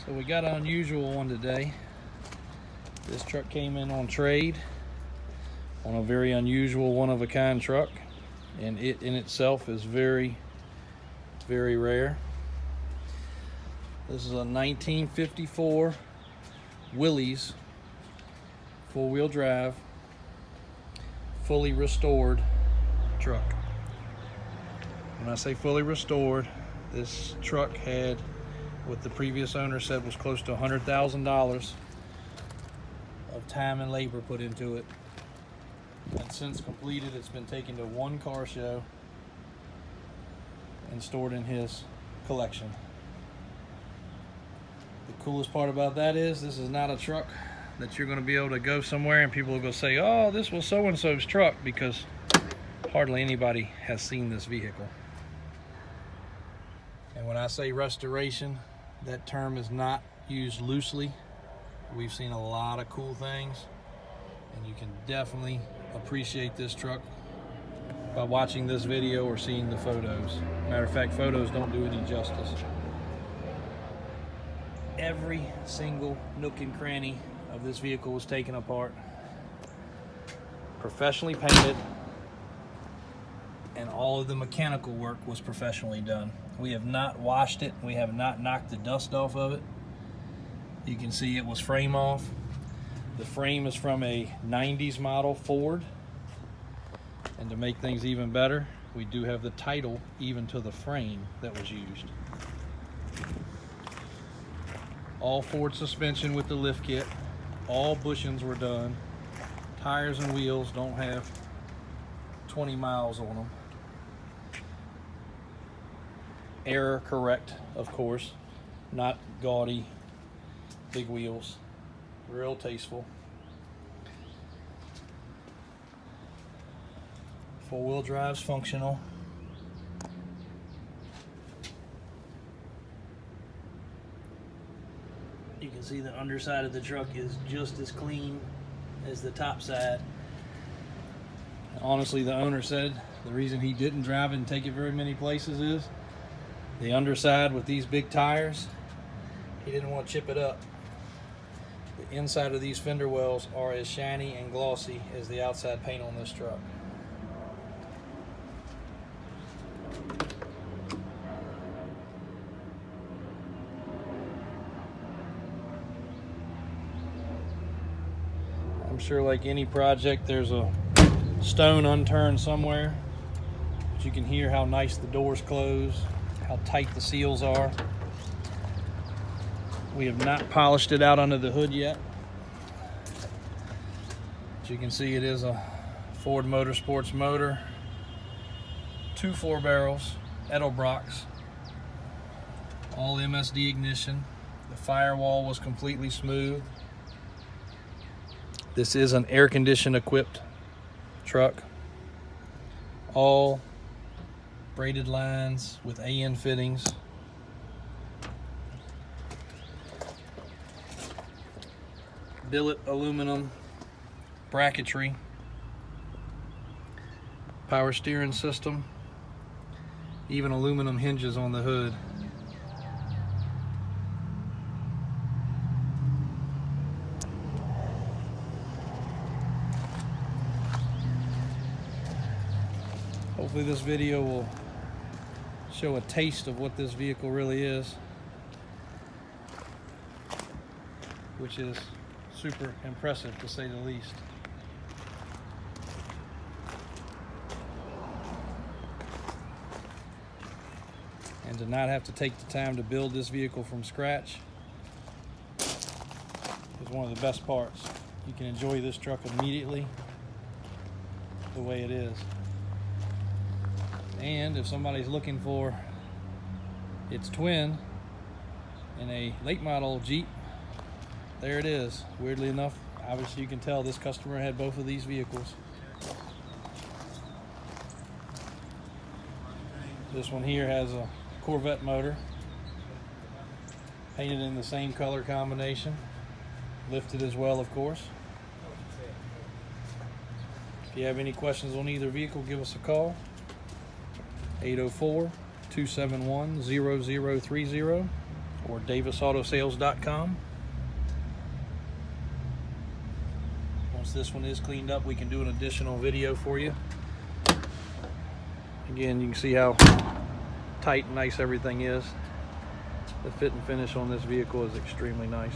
So we got an unusual one today. This truck came in on trade on a very unusual, one-of-a-kind truck, and it in itself is very, very rare. This is a 1954 Willys four-wheel drive, fully restored truck. When I say fully restored, this truck had what the previous owner said was close to $100,000 of time and labor put into it. And since completed, it's been taken to one car show and stored in his collection. The coolest part about that is this is not a truck that you're going to be able to go somewhere and people will go say, oh, this was so-and-so's truck, because hardly anybody has seen this vehicle. And when I say restoration, that term is not used loosely. We've seen a lot of cool things, and you can definitely appreciate this truck by watching this video or seeing the photos. Matter of fact, photos don't do any justice. Every single nook and cranny of this vehicle was taken apart, professionally painted, and all of the mechanical work was professionally done. We have not washed it. We have not knocked the dust off of it. You can see it was frame off. The frame is from a 90s model Ford. And to make things even better, we do have the title even to the frame that was used. All Ford suspension with the lift kit. All bushings were done. Tires and wheels don't have 20 miles on them. Error correct, of course. Not gaudy, big wheels. Real tasteful. Four-wheel drive's functional. You can see the underside of the truck is just as clean as the top side. Honestly, the owner said the reason he didn't drive it and take it very many places is the underside with these big tires, he didn't want to chip it up. The inside of these fender wells are as shiny and glossy as the outside paint on this truck. I'm sure like any project, there's a stone unturned somewhere, but you can hear how nice the doors close, how tight the seals are. We have not polished it out under the hood yet. As you can see, it is a Ford Motorsports motor, 2 4-barrels, Edelbrocks, all MSD ignition. The firewall was completely smooth. This is an air condition equipped truck. All braided lines with AN fittings. Billet aluminum bracketry. Power steering system. Even aluminum hinges on the hood. Hopefully this video will show a taste of what this vehicle really is, which is super impressive to say the least. And to not have to take the time to build this vehicle from scratch is one of the best parts. You can enjoy this truck immediately the way it is. And if somebody's looking for its twin in a late model Jeep, there it is. Weirdly enough, obviously you can tell this customer had both of these vehicles. This one here has a Corvette motor, painted in the same color combination, lifted as well, of course. If you have any questions on either vehicle, give us a call. 804-271-0030 or davisautosales.com. Once this one is cleaned up, we can do an additional video for you. Again, you can see how tight and nice everything is. The fit and finish on this vehicle is extremely nice.